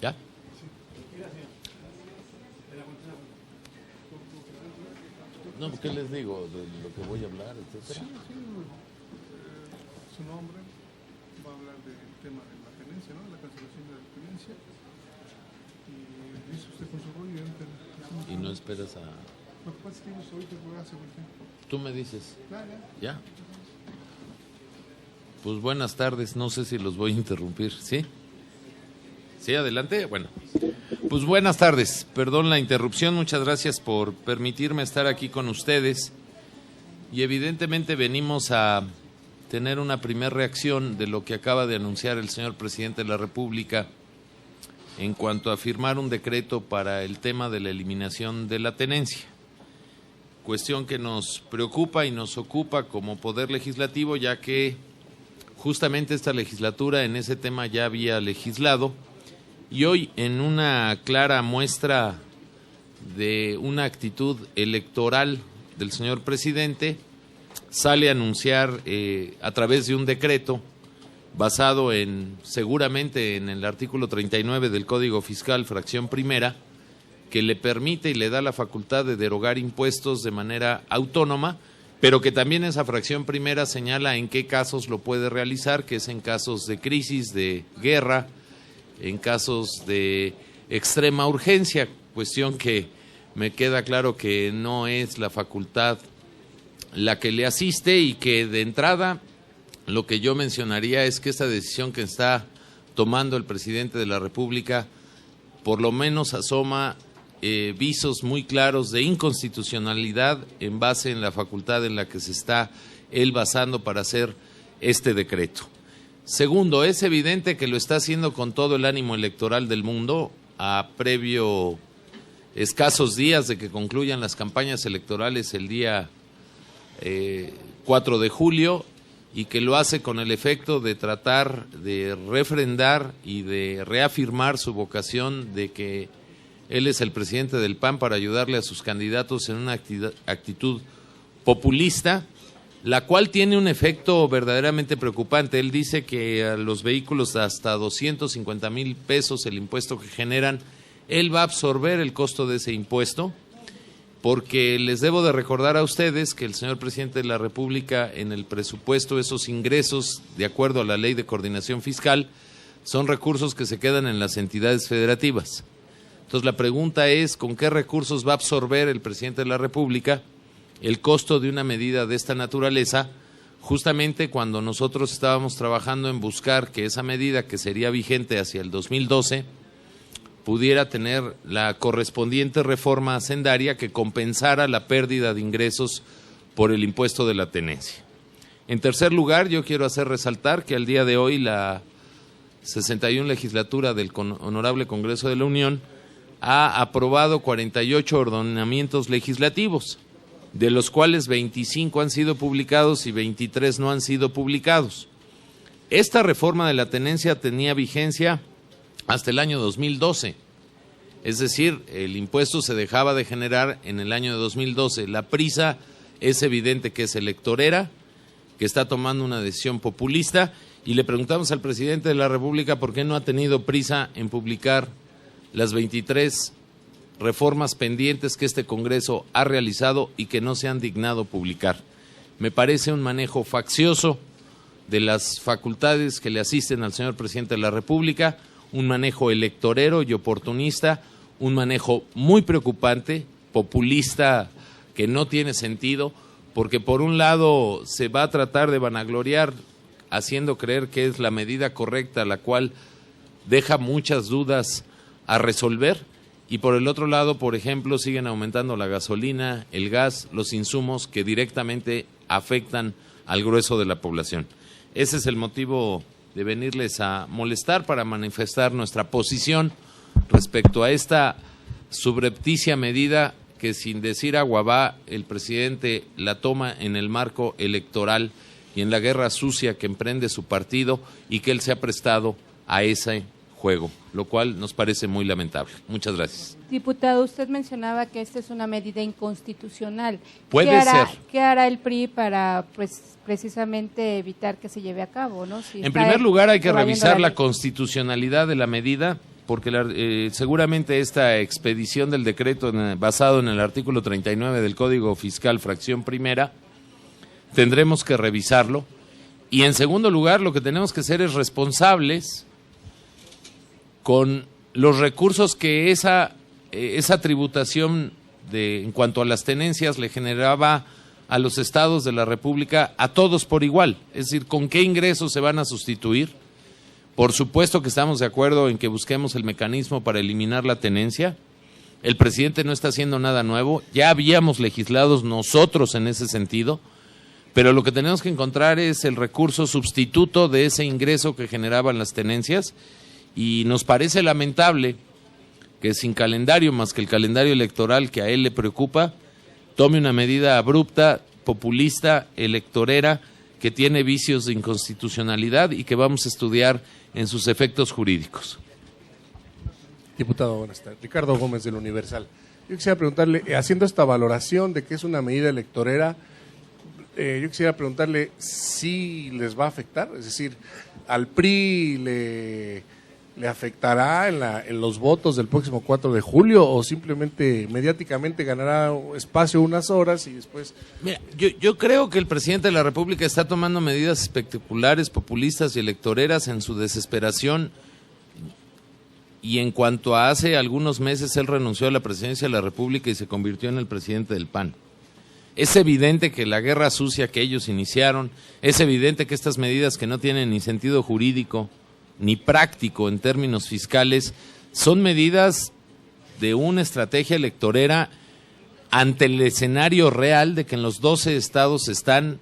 ¿Ya? No, ¿qué les digo? De lo que voy a hablar, etcétera. Su nombre va a hablar del tema de la tenencia, ¿no? La cancelación de la tenencia. Y dice usted con su rollo y entra. Y no esperas a... Lo que pasa es que ellos ahorita hace buen tiempo. Tú me dices. ¿Ya? Pues buenas tardes, no sé si los voy a interrumpir, ¿sí? ¿Sí, adelante? Bueno, pues buenas tardes, perdón la interrupción, muchas gracias por permitirme estar aquí con ustedes y evidentemente venimos a tener una primera reacción de lo que acaba de anunciar el señor presidente de la República en cuanto a firmar un decreto para el tema de la eliminación de la tenencia. Cuestión que nos preocupa y nos ocupa como Poder Legislativo, ya que justamente esta legislatura en ese tema ya había legislado y hoy en una clara muestra de una actitud electoral del señor presidente sale a anunciar a través de un decreto basado seguramente en el artículo 39 del Código Fiscal, fracción primera, que le permite y le da la facultad de derogar impuestos de manera autónoma, pero que también esa fracción primera señala en qué casos lo puede realizar, que es en casos de crisis, de guerra, en casos de extrema urgencia, cuestión que me queda claro que no es la facultad la que le asiste y que de entrada lo que yo mencionaría es que esta decisión que está tomando el presidente de la República por lo menos asoma visos muy claros de inconstitucionalidad en base en la facultad en la que se está él basando para hacer este decreto. Segundo, es evidente que lo está haciendo con todo el ánimo electoral del mundo, a previo escasos días de que concluyan las campañas electorales el día 4 de julio, y que lo hace con el efecto de tratar de refrendar y de reafirmar su vocación de que él es el presidente del PAN para ayudarle a sus candidatos en una actitud populista, la cual tiene un efecto verdaderamente preocupante. Él dice que a los vehículos hasta 250,000 pesos, el impuesto que generan, él va a absorber el costo de ese impuesto, porque les debo de recordar a ustedes que el señor presidente de la República en el presupuesto, esos ingresos, de acuerdo a la Ley de Coordinación Fiscal, son recursos que se quedan en las entidades federativas. Entonces la pregunta es, ¿con qué recursos va a absorber el presidente de la República el costo de una medida de esta naturaleza? Justamente cuando nosotros estábamos trabajando en buscar que esa medida, que sería vigente hacia el 2012, pudiera tener la correspondiente reforma hacendaria que compensara la pérdida de ingresos por el impuesto de la tenencia. En tercer lugar, yo quiero hacer resaltar que al día de hoy la 61 legislatura del Honorable Congreso de la Unión ha aprobado 48 ordenamientos legislativos, de los cuales 25 han sido publicados y 23 no han sido publicados. Esta reforma de la tenencia tenía vigencia hasta el año 2012, es decir, el impuesto se dejaba de generar en el año de 2012. La prisa es evidente que es electorera, que está tomando una decisión populista, y le preguntamos al presidente de la República por qué no ha tenido prisa en publicar las 23 reformas pendientes que este Congreso ha realizado y que no se han dignado publicar. Me parece un manejo faccioso de las facultades que le asisten al señor presidente de la República, un manejo electorero y oportunista, un manejo muy preocupante, populista, que no tiene sentido, porque por un lado se va a tratar de vanagloriar haciendo creer que es la medida correcta, la cual deja muchas dudas a resolver, y por el otro lado, por ejemplo, siguen aumentando la gasolina, el gas, los insumos que directamente afectan al grueso de la población. Ese es el motivo de venirles a molestar para manifestar nuestra posición respecto a esta subrepticia medida que, sin decir agua va, el presidente la toma en el marco electoral y en la guerra sucia que emprende su partido, y que él se ha prestado a ese juego, lo cual nos parece muy lamentable. Muchas gracias. Diputado, usted mencionaba que esta es una medida inconstitucional. Puede ser. ¿Qué hará el PRI para, pues, precisamente evitar que se lleve a cabo, ¿no? Si en primer lugar, hay que revisar la constitucionalidad de la medida porque seguramente esta expedición del decreto basado en el artículo 39 del Código Fiscal, fracción primera, tendremos que revisarlo. Y en segundo lugar, lo que tenemos que ser es responsables con los recursos que esa tributación en cuanto a las tenencias le generaba a los estados de la República, a todos por igual. Es decir, ¿con qué ingresos se van a sustituir? Por supuesto que estamos de acuerdo en que busquemos el mecanismo para eliminar la tenencia. El presidente no está haciendo nada nuevo, ya habíamos legislado nosotros en ese sentido, pero lo que tenemos que encontrar es el recurso sustituto de ese ingreso que generaban las tenencias, y nos parece lamentable que sin calendario más que el calendario electoral que a él le preocupa, tome una medida abrupta, populista, electorera, que tiene vicios de inconstitucionalidad y que vamos a estudiar en sus efectos jurídicos. Diputado, buenas tardes. Ricardo Gómez del Universal. Yo quisiera preguntarle, haciendo esta valoración de que es una medida electorera, yo quisiera preguntarle si les va a afectar, es decir, al PRI le afectará en los votos del próximo 4 de julio o simplemente mediáticamente ganará espacio unas horas y después... Mira, yo creo que el presidente de la República está tomando medidas espectaculares, populistas y electoreras en su desesperación, y en cuanto a hace algunos meses él renunció a la presidencia de la República y se convirtió en el presidente del PAN. Es evidente que la guerra sucia que ellos iniciaron, es evidente que estas medidas que no tienen ni sentido jurídico ni práctico en términos fiscales, son medidas de una estrategia electorera ante el escenario real de que en los 12 estados están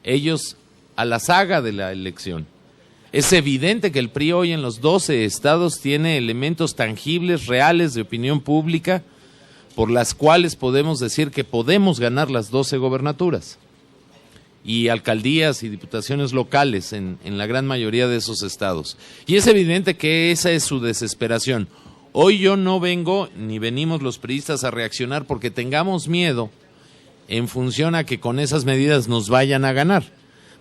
ellos a la saga de la elección. Es evidente que el PRI hoy en los 12 estados tiene elementos tangibles, reales de opinión pública, por las cuales podemos decir que podemos ganar las 12 gobernaturas y alcaldías y diputaciones locales en la gran mayoría de esos estados. Y es evidente que esa es su desesperación. Hoy yo no vengo, ni venimos los priistas a reaccionar porque tengamos miedo en función a que con esas medidas nos vayan a ganar.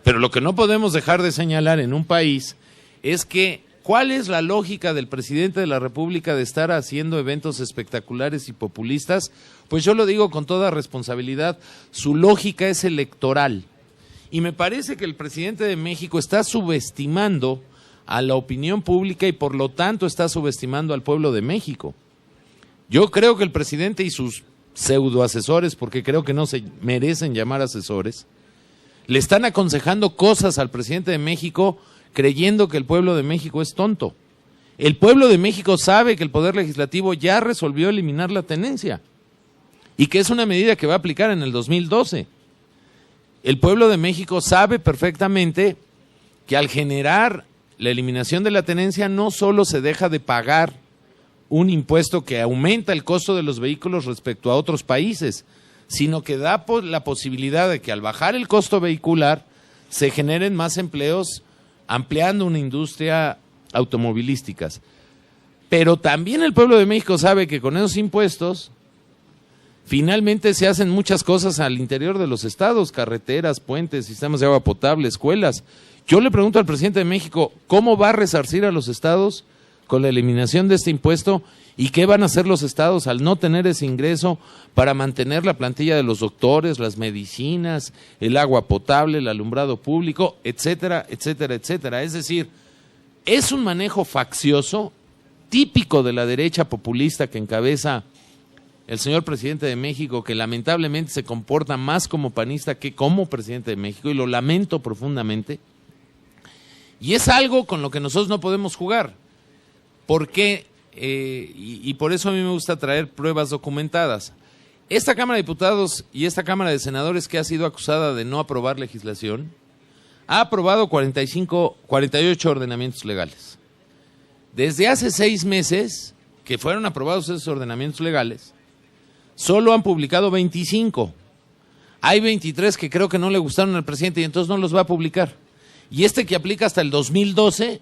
Pero lo que no podemos dejar de señalar en un país es que ¿cuál es la lógica del presidente de la República de estar haciendo eventos espectaculares y populistas? Pues yo lo digo con toda responsabilidad, su lógica es electoral. Y me parece que el presidente de México está subestimando a la opinión pública y por lo tanto está subestimando al pueblo de México. Yo creo que el presidente y sus pseudoasesores, porque creo que no se merecen llamar asesores, le están aconsejando cosas al presidente de México creyendo que el pueblo de México es tonto. El pueblo de México sabe que el Poder Legislativo ya resolvió eliminar la tenencia y que es una medida que va a aplicar en el 2012. El pueblo de México sabe perfectamente que al generar la eliminación de la tenencia no solo se deja de pagar un impuesto que aumenta el costo de los vehículos respecto a otros países, sino que da la posibilidad de que al bajar el costo vehicular se generen más empleos ampliando una industria automovilística. Pero también el pueblo de México sabe que con esos impuestos finalmente se hacen muchas cosas al interior de los estados, carreteras, puentes, sistemas de agua potable, escuelas. Yo le pregunto al presidente de México, ¿cómo va a resarcir a los estados con la eliminación de este impuesto? ¿Y qué van a hacer los estados al no tener ese ingreso para mantener la plantilla de los doctores, las medicinas, el agua potable, el alumbrado público, etcétera, etcétera, etcétera? Es decir, es un manejo faccioso, típico de la derecha populista que encabeza el señor presidente de México, que lamentablemente se comporta más como panista que como presidente de México, y lo lamento profundamente. Y es algo con lo que nosotros no podemos jugar. ¿Por qué? Y por eso a mí me gusta traer pruebas documentadas. Esta Cámara de Diputados y esta Cámara de Senadores, que ha sido acusada de no aprobar legislación, ha aprobado 48 ordenamientos legales. Desde hace 6 meses que fueron aprobados esos ordenamientos legales, solo han publicado 25. Hay 23 que creo que no le gustaron al presidente y entonces no los va a publicar. Y este que aplica hasta el 2012